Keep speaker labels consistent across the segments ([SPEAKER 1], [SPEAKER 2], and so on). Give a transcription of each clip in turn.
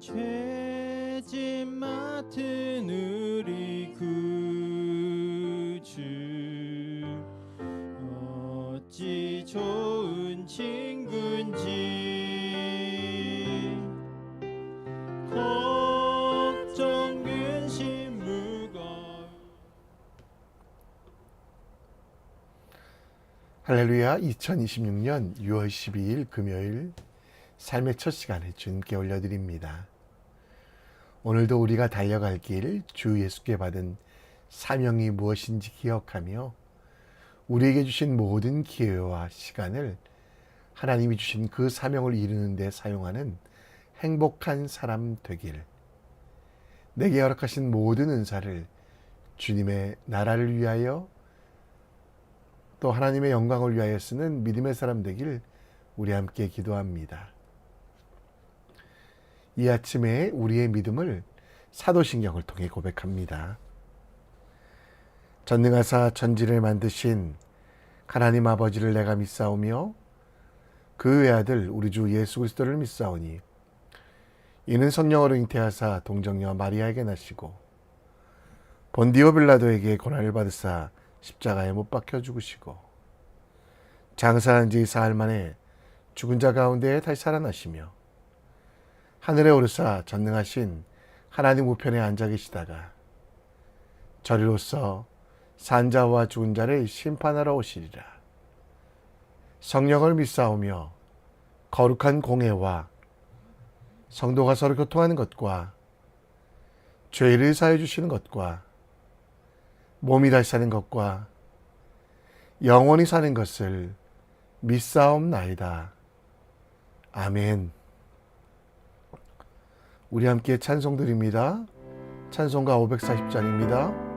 [SPEAKER 1] 죄짐 맡은 우리 구주 어찌 좋은 친구인지 걱정 근심 무거워.
[SPEAKER 2] 할렐루야. 2026년 6월 12일 금요일 삶의 첫 시간에 주님께 올려드립니다. 오늘도 우리가 달려갈 길 주 예수께 받은 사명이 무엇인지 기억하며 우리에게 주신 모든 기회와 시간을 하나님이 주신 그 사명을 이루는 데 사용하는 행복한 사람 되길, 내게 허락하신 모든 은사를 주님의 나라를 위하여 또 하나님의 영광을 위하여 쓰는 믿음의 사람 되길 우리 함께 기도합니다. 이 아침에 우리의 믿음을 사도신경을 통해 고백합니다. 전능하사 천지를 만드신 하나님 아버지를 내가 믿사오며 그 외아들 우리 주 예수 그리스도를 믿사오니 이는 성령으로 잉태하사 동정녀 마리아에게 나시고 본디오 빌라도에게 고난을 받으사 십자가에 못 박혀 죽으시고 장사한 지 사흘 만에 죽은 자 가운데 다시 살아나시며 하늘에 오르사 전능하신 하나님 우편에 앉아 계시다가 저리로서 산 자와 죽은 자를 심판하러 오시리라. 성령을 믿사오며 거룩한 공회와 성도가 서로 교통하는 것과 죄를 사해 주시는 것과 몸이 다시 사는 것과 영원히 사는 것을 믿사옵나이다. 아멘. 우리 함께 찬송 드립니다. 찬송가 540장입니다.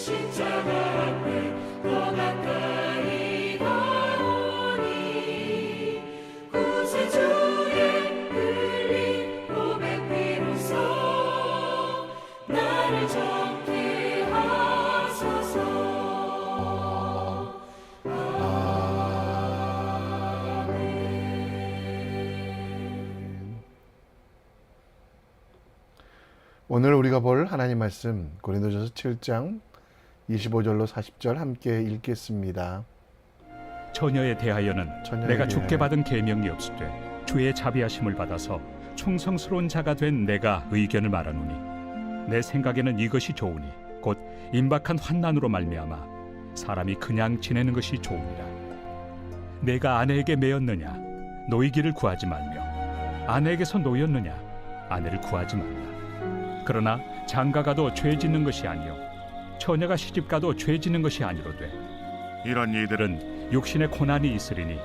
[SPEAKER 3] 진짜 잡게 하소서.
[SPEAKER 2] 오늘 우리가 볼 하나님 말씀 고린도전서 7장 25절로 40절 함께 읽겠습니다.
[SPEAKER 4] 처녀에 대하여는 내가 주께 받은 계명이 없으되 주의 자비하심을 받아서 충성스러운 자가 된 내가 의견을 말하노니 내 생각에는 이것이 좋으니 곧 임박한 환난으로 말미암아 사람이 그냥 지내는 것이 좋으니라. 내가 아내에게 매였느냐 노이기를 구하지 말며 아내에게서 노였느냐 아내를 구하지 말라. 그러나 장가가도 죄 짓는 것이 아니요 처녀가 시집가도 죄 짓는 것이 아니로되 이런 이들은 육신의 고난이 있으리니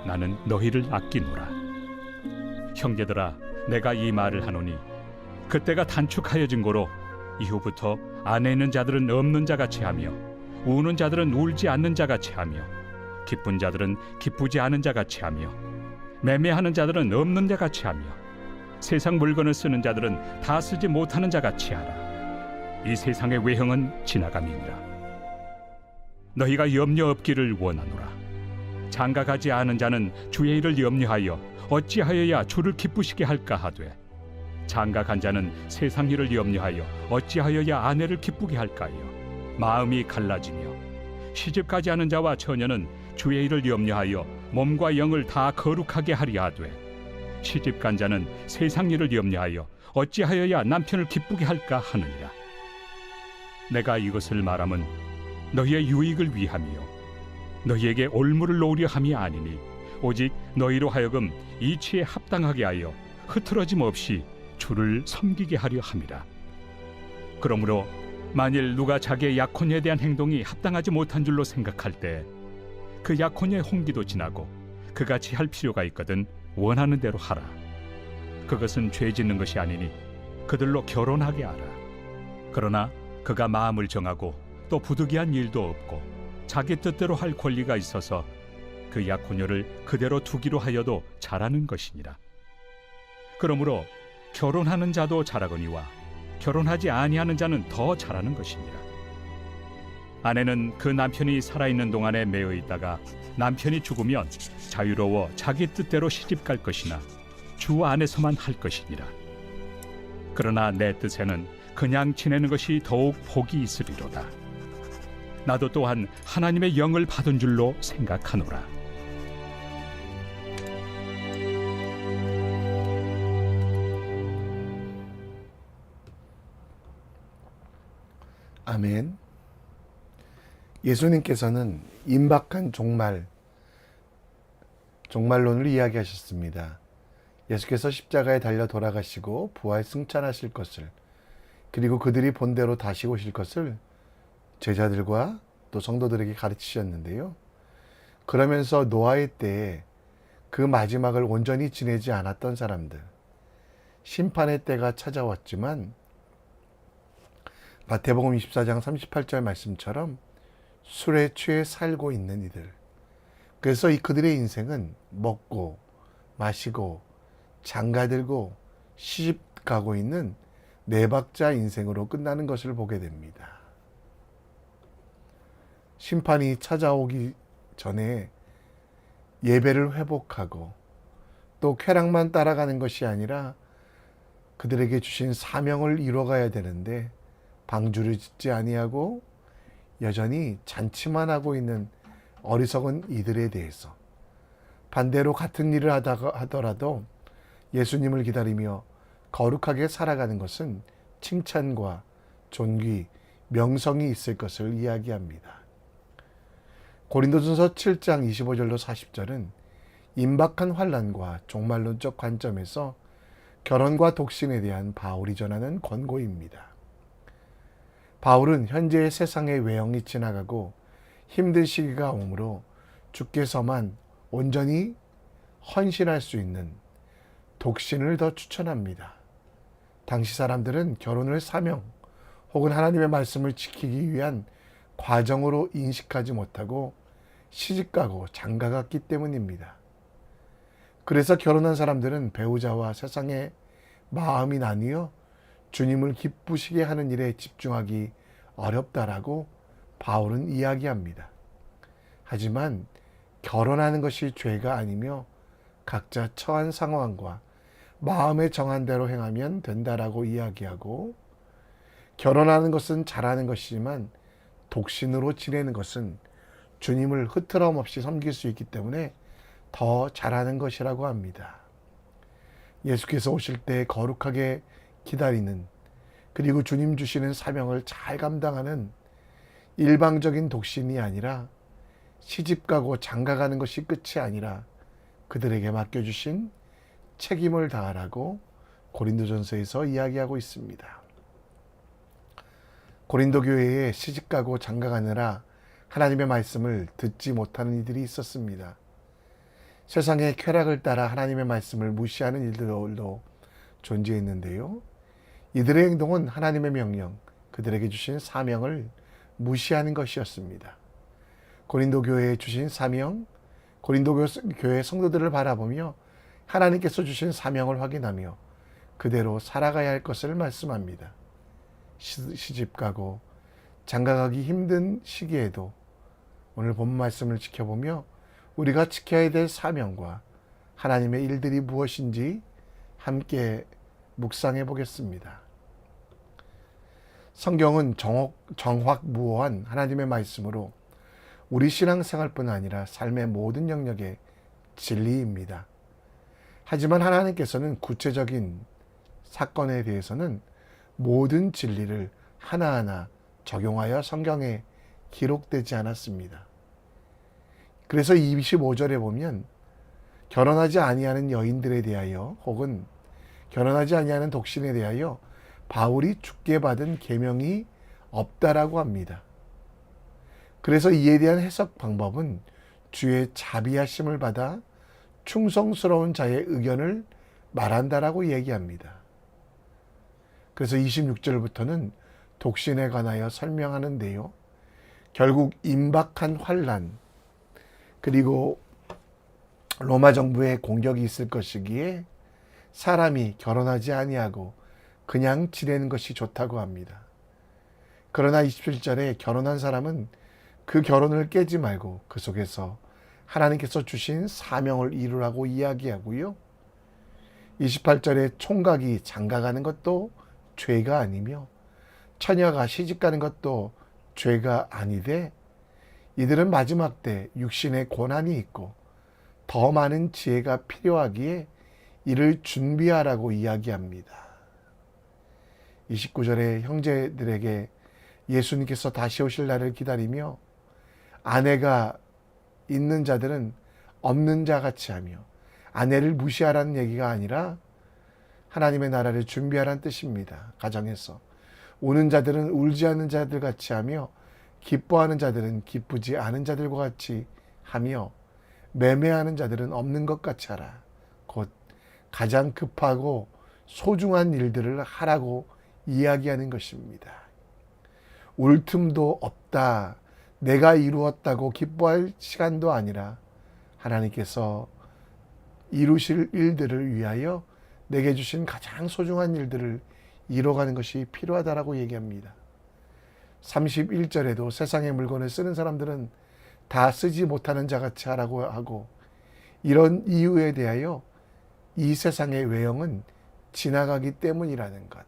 [SPEAKER 4] 나는 너희를 아끼노라. 형제들아 내가 이 말을 하노니 그때가 단축하여진 고로 이후부터 안에 있는 자들은 없는 자같이 하며 우는 자들은 울지 않는 자같이 하며 기쁜 자들은 기쁘지 않은 자같이 하며 매매하는 자들은 없는 자같이 하며 세상 물건을 쓰는 자들은 다 쓰지 못하는 자같이 하라. 이 세상의 외형은 지나감이니라. 너희가 염려 없기를 원하노라. 장가가지 않은 자는 주의 일을 염려하여 어찌하여야 주를 기쁘시게 할까 하되 장가간 자는 세상 일을 염려하여 어찌하여야 아내를 기쁘게 할까요. 마음이 갈라지며 시집가지 않은 자와 처녀는 주의 일을 염려하여 몸과 영을 다 거룩하게 하려 하되 시집간 자는 세상 일을 염려하여 어찌하여야 남편을 기쁘게 할까 하느니라. 내가 이것을 말함은 너희의 유익을 위함이요 너희에게 올무를 놓으려 함이 아니니 오직 너희로 하여금 이치에 합당하게 하여 흐트러짐 없이 주를 섬기게 하려 함이라. 그러므로 만일 누가 자기의 약혼에 대한 행동이 합당하지 못한 줄로 생각할 때 그 약혼의 홍기도 지나고 그같이 할 필요가 있거든 원하는 대로 하라. 그것은 죄 짓는 것이 아니니 그들로 결혼하게 하라. 그러나 그가 마음을 정하고 또 부득이한 일도 없고 자기 뜻대로 할 권리가 있어서 그 약혼녀를 그대로 두기로 하여도 잘하는 것이니라. 그러므로 결혼하는 자도 잘하거니와 결혼하지 아니하는 자는 더 잘하는 것이니라. 아내는 그 남편이 살아있는 동안에 매여 있다가 남편이 죽으면 자유로워 자기 뜻대로 시집갈 것이나 주 안에서만 할 것이니라. 그러나 내 뜻에는 그냥 지내는 것이 더욱 복이 있으리로다. 나도 또한 하나님의 영을 받은 줄로 생각하노라.
[SPEAKER 2] 아멘. 예수님께서는 임박한 종말론을 이야기하셨습니다. 예수께서 십자가에 달려 돌아가시고 부활 승천하실 것을, 그리고 그들이 본대로 다시 오실 것을 제자들과 또 성도들에게 가르치셨는데요. 그러면서 노아의 때에 그 마지막을 온전히 지내지 않았던 사람들, 심판의 때가 찾아왔지만 마태복음 24장 38절 말씀처럼 술에 취해 살고 있는 이들, 그래서 그들의 인생은 먹고 마시고 장가들고 시집 가고 있는 네박자 인생으로 끝나는 것을 보게 됩니다. 심판이 찾아오기 전에 예배를 회복하고 또 쾌락만 따라가는 것이 아니라 그들에게 주신 사명을 이뤄가야 되는데 방주를 짓지 아니하고 여전히 잔치만 하고 있는 어리석은 이들에 대해서, 반대로 같은 일을 하더라도 예수님을 기다리며 거룩하게 살아가는 것은 칭찬과 존귀, 명성이 있을 것을 이야기합니다. 고린도전서 7장 25절로 40절은 임박한 환난과 종말론적 관점에서 결혼과 독신에 대한 바울이 전하는 권고입니다. 바울은 현재의 세상의 외형이 지나가고 힘든 시기가 오므로 주께서만 온전히 헌신할 수 있는 독신을 더 추천합니다. 당시 사람들은 결혼을 사명 혹은 하나님의 말씀을 지키기 위한 과정으로 인식하지 못하고 시집가고 장가갔기 때문입니다. 그래서 결혼한 사람들은 배우자와 세상에 마음이 나뉘어 주님을 기쁘시게 하는 일에 집중하기 어렵다라고 바울은 이야기합니다. 하지만 결혼하는 것이 죄가 아니며 각자 처한 상황과 마음에 정한 대로 행하면 된다라고 이야기하고, 결혼하는 것은 잘하는 것이지만 독신으로 지내는 것은 주님을 흐트럼 없이 섬길 수 있기 때문에 더 잘하는 것이라고 합니다. 예수께서 오실 때 거룩하게 기다리는, 그리고 주님 주시는 사명을 잘 감당하는 일방적인 독신이 아니라 시집가고 장가가는 것이 끝이 아니라 그들에게 맡겨주신 책임을 다하라고 고린도전서에서 이야기하고 있습니다. 고린도 교회에 시집가고 장가가느라 하나님의 말씀을 듣지 못하는 이들이 있었습니다. 세상의 쾌락을 따라 하나님의 말씀을 무시하는 일들도 존재했는데요. 이들의 행동은 하나님의 명령, 그들에게 주신 사명을 무시하는 것이었습니다. 고린도 교회에 주신 사명, 고린도 교회 성도들을 바라보며 하나님께서 주신 사명을 확인하며 그대로 살아가야 할 것을 말씀합니다. 시집가고 장가가기 힘든 시기에도 오늘 본 말씀을 지켜보며 우리가 지켜야 될 사명과 하나님의 일들이 무엇인지 함께 묵상해 보겠습니다. 성경은 정확무오한 하나님의 말씀으로 우리 신앙생활뿐 아니라 삶의 모든 영역의 진리입니다. 하지만 하나님께서는 구체적인 사건에 대해서는 모든 진리를 하나하나 적용하여 성경에 기록되지 않았습니다. 그래서 25절에 보면 결혼하지 아니하는 여인들에 대하여 혹은 결혼하지 아니하는 독신에 대하여 바울이 주께 받은 계명이 없다라고 합니다. 그래서 이에 대한 해석 방법은 주의 자비하심을 받아 충성스러운 자의 의견을 말한다라고 얘기합니다. 그래서 26절부터는 독신에 관하여 설명하는데요. 결국 임박한 환난, 그리고 로마 정부의 공격이 있을 것이기에 사람이 결혼하지 아니하고 그냥 지내는 것이 좋다고 합니다. 그러나 27절에 결혼한 사람은 그 결혼을 깨지 말고 그 속에서 하나님께서 주신 사명을 이루라고 이야기하고요. 28절에 총각이 장가가는 것도 죄가 아니며 처녀가 시집가는 것도 죄가 아니되 이들은 마지막 때 육신의 고난이 있고 더 많은 지혜가 필요하기에 이를 준비하라고 이야기합니다. 29절에 형제들에게 예수님께서 다시 오실 날을 기다리며 아내가 있는 자들은 없는 자 같이 하며, 아내를 무시하라는 얘기가 아니라 하나님의 나라를 준비하라는 뜻입니다. 가정에서 우는 자들은 울지 않는 자들 같이 하며 기뻐하는 자들은 기쁘지 않은 자들과 같이 하며 매매하는 자들은 없는 것 같이 하라. 곧 가장 급하고 소중한 일들을 하라고 이야기하는 것입니다. 울 틈도 없다. 내가 이루었다고 기뻐할 시간도 아니라 하나님께서 이루실 일들을 위하여 내게 주신 가장 소중한 일들을 이뤄가는 것이 필요하다라고 얘기합니다. 31절에도 세상의 물건을 쓰는 사람들은 다 쓰지 못하는 자같이 하라고 하고, 이런 이유에 대하여 이 세상의 외형은 지나가기 때문이라는 것.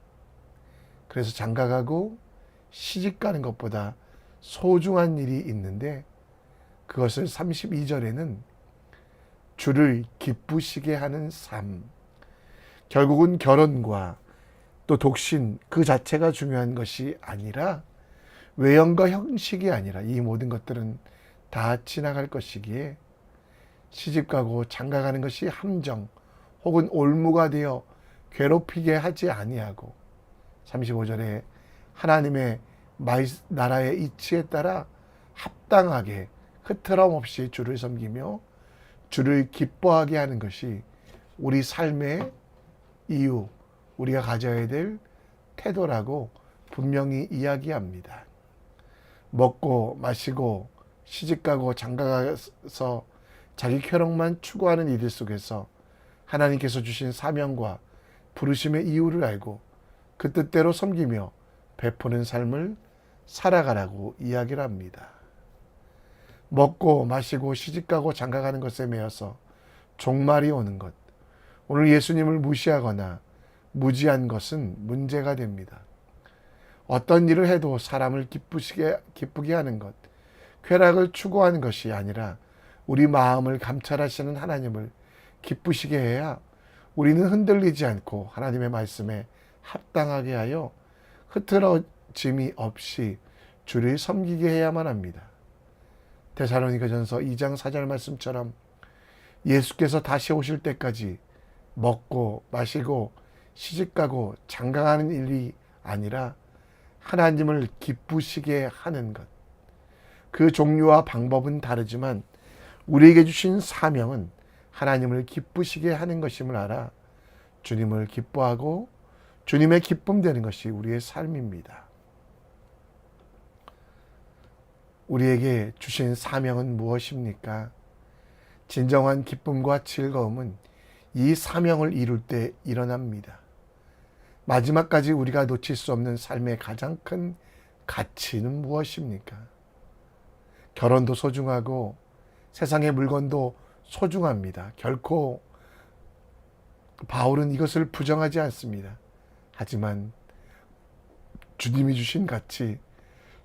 [SPEAKER 2] 그래서 장가가고 시집가는 것보다 소중한 일이 있는데 그것을 32절에는 주를 기쁘시게 하는 삶, 결국은 결혼과 또 독신 그 자체가 중요한 것이 아니라 외형과 형식이 아니라 이 모든 것들은 다 지나갈 것이기에 시집가고 장가가는 것이 함정 혹은 올무가 되어 괴롭히게 하지 아니하고, 35절에 하나님의 나라의 이치에 따라 합당하게 흐트럼 없이 주를 섬기며 주를 기뻐하게 하는 것이 우리 삶의 이유, 우리가 가져야 될 태도라고 분명히 이야기합니다. 먹고 마시고 시집가고 장가가서 자기 쾌락만 추구하는 이들 속에서 하나님께서 주신 사명과 부르심의 이유를 알고 그 뜻대로 섬기며 베푸는 삶을 살아가라고 이야기를 합니다. 먹고 마시고 시집가고 장가가는 것에 매여서 종말이 오는 것, 오늘 예수님을 무시하거나 무지한 것은 문제가 됩니다. 어떤 일을 해도 사람을 기쁘게 하는 것, 쾌락을 추구하는 것이 아니라 우리 마음을 감찰하시는 하나님을 기쁘시게 해야 우리는 흔들리지 않고 하나님의 말씀에 합당하게 하여 흐트러짐이 없이 주를 섬기게 해야만 합니다. 데살로니가전서 2장 4절 말씀처럼 예수께서 다시 오실 때까지 먹고 마시고 시집가고 장가가는 일이 아니라 하나님을 기쁘시게 하는 것. 그 종류와 방법은 다르지만 우리에게 주신 사명은 하나님을 기쁘시게 하는 것임을 알아 주님을 기뻐하고 주님의 기쁨 되는 것이 우리의 삶입니다. 우리에게 주신 사명은 무엇입니까? 진정한 기쁨과 즐거움은 이 사명을 이룰 때 일어납니다. 마지막까지 우리가 놓칠 수 없는 삶의 가장 큰 가치는 무엇입니까? 결혼도 소중하고 세상의 물건도 소중합니다. 결코 바울은 이것을 부정하지 않습니다. 하지만 주님이 주신 가치,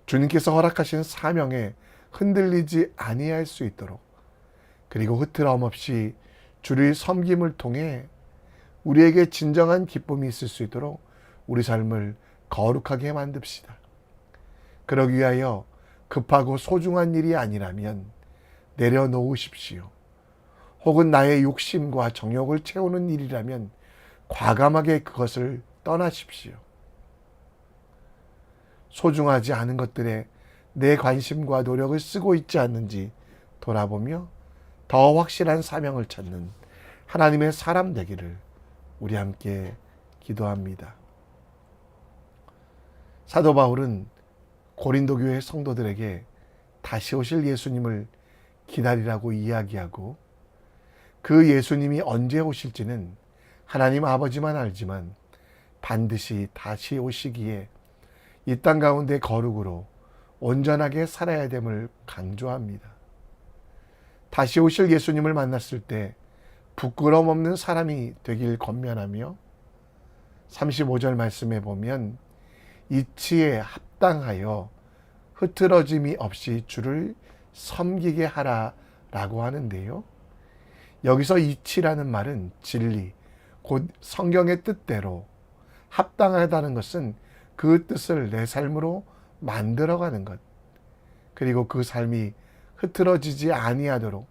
[SPEAKER 2] 주님께서 허락하신 사명에 흔들리지 아니할 수 있도록, 그리고 흐트러움 없이 주를 섬김을 통해 우리에게 진정한 기쁨이 있을 수 있도록 우리 삶을 거룩하게 만듭시다. 그러기 위하여 급하고 소중한 일이 아니라면 내려놓으십시오. 혹은 나의 욕심과 정욕을 채우는 일이라면 과감하게 그것을 떠나십시오. 소중하지 않은 것들에 내 관심과 노력을 쓰고 있지 않는지 돌아보며 더 확실한 사명을 찾는 하나님의 사람 되기를 우리 함께 기도합니다. 사도 바울은 고린도 교회 성도들에게 다시 오실 예수님을 기다리라고 이야기하고 그 예수님이 언제 오실지는 하나님 아버지만 알지만 반드시 다시 오시기에 이 땅 가운데 거룩으로 온전하게 살아야 됨을 강조합니다. 다시 오실 예수님을 만났을 때 부끄러움 없는 사람이 되길 권면하며 35절 말씀에 보면 이치에 합당하여 흐트러짐이 없이 주를 섬기게 하라라고 하는데요. 여기서 이치라는 말은 진리, 곧 성경의 뜻대로 합당하다는 것은 그 뜻을 내 삶으로 만들어가는 것, 그리고 그 삶이 흐트러지지 아니하도록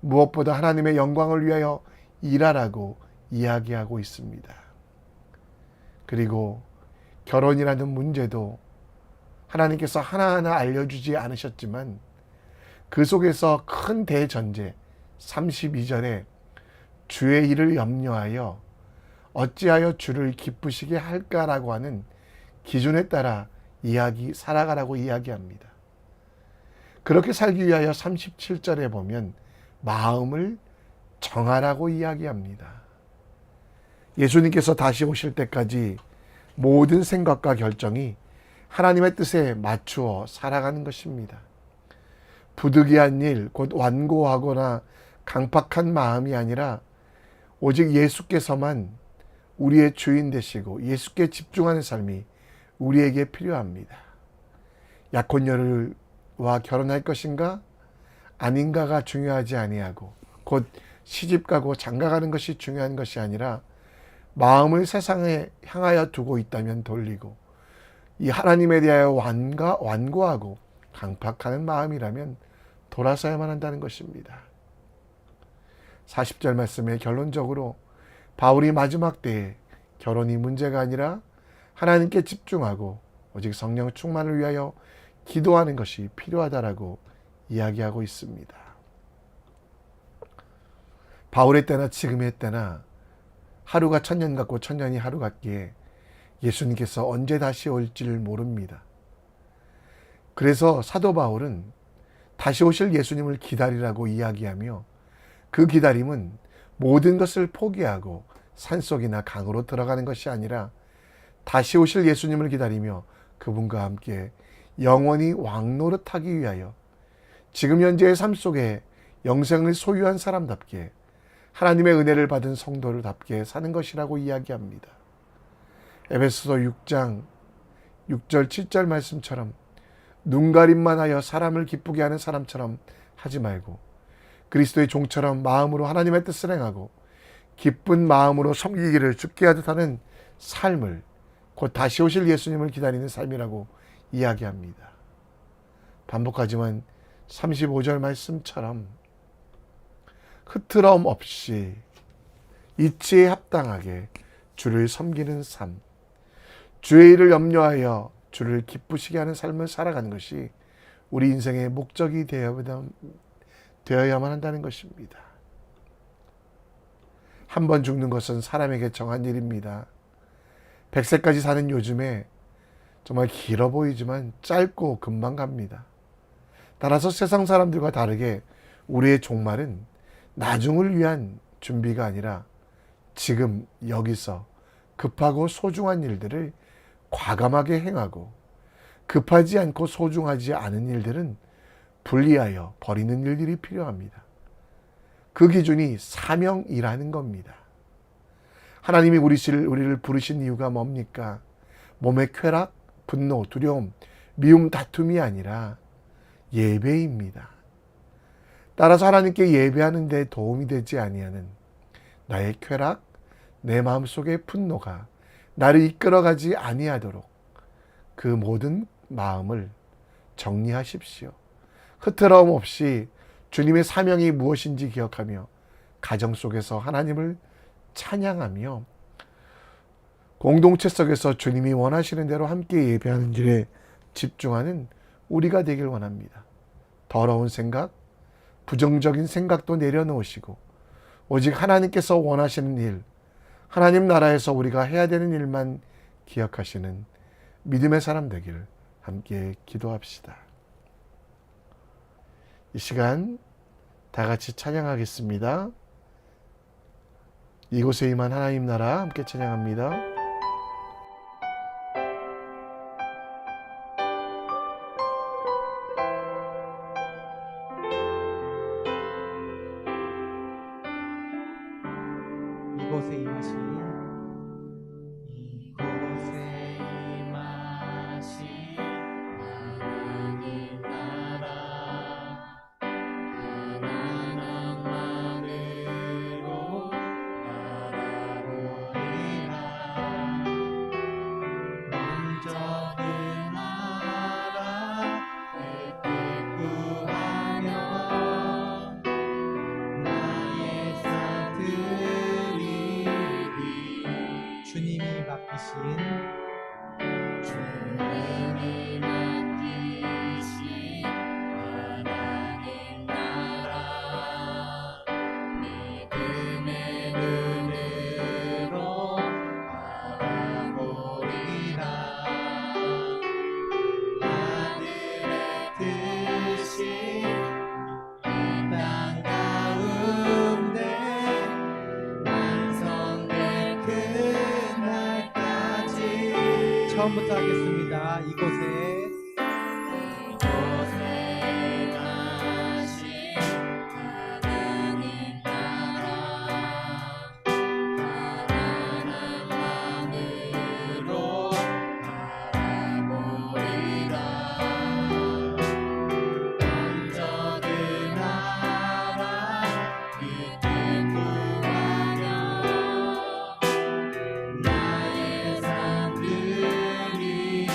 [SPEAKER 2] 무엇보다 하나님의 영광을 위하여 일하라고 이야기하고 있습니다. 그리고 결혼이라는 문제도 하나님께서 하나하나 알려주지 않으셨지만 그 속에서 큰 대전제 32절에 주의 일을 염려하여 어찌하여 주를 기쁘시게 할까라고 하는 기준에 따라 살아가라고 이야기합니다. 그렇게 살기 위하여 37절에 보면 마음을 정하라고 이야기합니다. 예수님께서 다시 오실 때까지 모든 생각과 결정이 하나님의 뜻에 맞추어 살아가는 것입니다. 부득이한 일, 곧 완고하거나 강팍한 마음이 아니라 오직 예수께서만 우리의 주인 되시고 예수께 집중하는 삶이 우리에게 필요합니다. 약혼녀와 결혼할 것인가 아닌가가 중요하지 아니하고 곧 시집가고 장가가는 것이 중요한 것이 아니라 마음을 세상에 향하여 두고 있다면 돌리고 이 하나님에 대하여 완고하고 강팍하는 마음이라면 돌아서야만 한다는 것입니다. 40절 말씀에 결론적으로 바울이 마지막 때에 결혼이 문제가 아니라 하나님께 집중하고 오직 성령 충만을 위하여 기도하는 것이 필요하다라고 이야기하고 있습니다. 바울의 때나 지금의 때나 하루가 천년 같고 천년이 하루 같기에 예수님께서 언제 다시 올지를 모릅니다. 그래서 사도 바울은 다시 오실 예수님을 기다리라고 이야기하며 그 기다림은 모든 것을 포기하고 산속이나 강으로 들어가는 것이 아니라 다시 오실 예수님을 기다리며 그분과 함께 영원히 왕노릇하기 위하여 지금 현재의 삶 속에 영생을 소유한 사람답게 하나님의 은혜를 받은 성도를답게 사는 것이라고 이야기합니다. 에베소서 6장 6절 7절 말씀처럼 눈가림만 하여 사람을 기쁘게 하는 사람처럼 하지 말고 그리스도의 종처럼 마음으로 하나님의 뜻을 행하고 기쁜 마음으로 섬기기를 죽게 하듯 하는 삶을 곧 다시 오실 예수님을 기다리는 삶이라고 이야기합니다. 반복하지만 35절 말씀처럼 흐트럼 없이 이치에 합당하게 주를 섬기는 삶, 주의 일을 염려하여 주를 기쁘시게 하는 삶을 살아가는 것이 우리 인생의 목적이 되어야만 한다는 것입니다. 한 번 죽는 것은 사람에게 정한 일입니다. 100세까지 사는 요즘에 정말 길어 보이지만 짧고 금방 갑니다. 따라서 세상 사람들과 다르게 우리의 종말은 나중을 위한 준비가 아니라 지금 여기서 급하고 소중한 일들을 과감하게 행하고 급하지 않고 소중하지 않은 일들은 분리하여 버리는 일들이 필요합니다. 그 기준이 사명이라는 겁니다. 하나님이 우리를 부르신 이유가 뭡니까? 몸의 쾌락, 분노, 두려움, 미움, 다툼이 아니라 예배입니다. 따라서 하나님께 예배하는 데 도움이 되지 아니하는 나의 쾌락, 내 마음속의 분노가 나를 이끌어가지 아니하도록 그 모든 마음을 정리하십시오. 흐트러움 없이 주님의 사명이 무엇인지 기억하며 가정 속에서 하나님을 찬양하며 공동체 속에서 주님이 원하시는 대로 함께 예배하는 일에 집중하는 우리가 되길 원합니다. 더러운 생각, 부정적인 생각도 내려놓으시고 오직 하나님께서 원하시는 일, 하나님 나라에서 우리가 해야 되는 일만 기억하시는 믿음의 사람 되길 함께 기도합시다. 이 시간 다 같이 찬양하겠습니다. 이곳에 임한 하나님 나라 함께 찬양합니다.
[SPEAKER 1] 이곳에 임하신
[SPEAKER 3] 하나님 나라 하나님만으로 바라보리라. 먼저 그 나라 그 뜻 구하며 나의 산들이니
[SPEAKER 1] 주님이 맡기신
[SPEAKER 3] 주님이 맡기신 하나님 나라 믿음의 눈으로 바라보리라. 하늘의 뜻이 이 땅 가운데 완성될 그날까지
[SPEAKER 1] 처음부터 하겠습니다. 이곳에
[SPEAKER 3] 임하신 하나님 나라 하나님만으로 바라보리라. 먼저 그 나라 그 뜻 구하며 나의 삶들이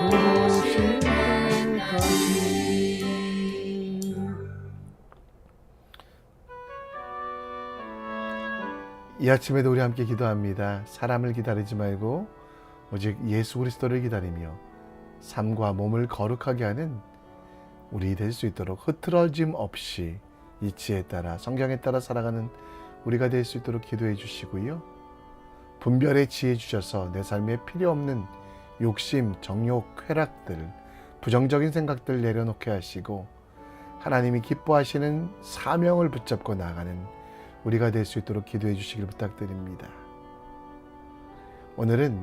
[SPEAKER 2] 오실 때까지. 이 아침에도 우리 함께 기도합니다. 사람을 기다리지 말고 오직 예수 그리스도를 기다리며 삶과 몸을 거룩하게 하는 우리 될 수 있도록 흐트러짐 없이 이 지혜에 따라 성경에 따라 살아가는 우리가 될 수 있도록 기도해 주시고요. 분별의 지혜 주셔서 내 삶에 필요 없는 욕심, 정욕, 쾌락들, 부정적인 생각들 내려놓게 하시고 하나님이 기뻐하시는 사명을 붙잡고 나아가는 우리가 될 수 있도록 기도해 주시길 부탁드립니다. 오늘은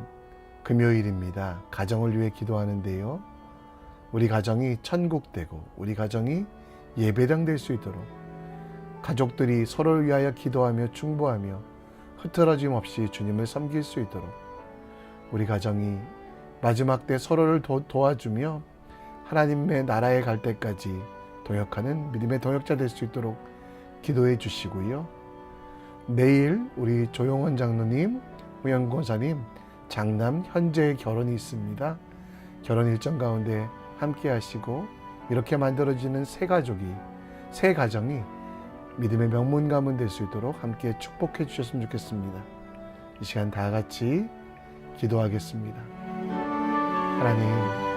[SPEAKER 2] 금요일입니다. 가정을 위해 기도하는데요. 우리 가정이 천국되고 우리 가정이 예배당 될 수 있도록 가족들이 서로를 위하여 기도하며 충보하며 흐트러짐 없이 주님을 섬길 수 있도록 우리 가정이 마지막 때 서로를 도와주며 하나님의 나라에 갈 때까지 동역하는 믿음의 동역자 될 수 있도록 기도해 주시고요. 내일 우리 조용원 장로님, 후영 권사님, 장남 현재의 결혼이 있습니다. 결혼 일정 가운데 함께 하시고 이렇게 만들어지는 새 가정이 믿음의 명문 가문 될 수 있도록 함께 축복해 주셨으면 좋겠습니다. 이 시간 다 같이 기도하겠습니다. 하나님,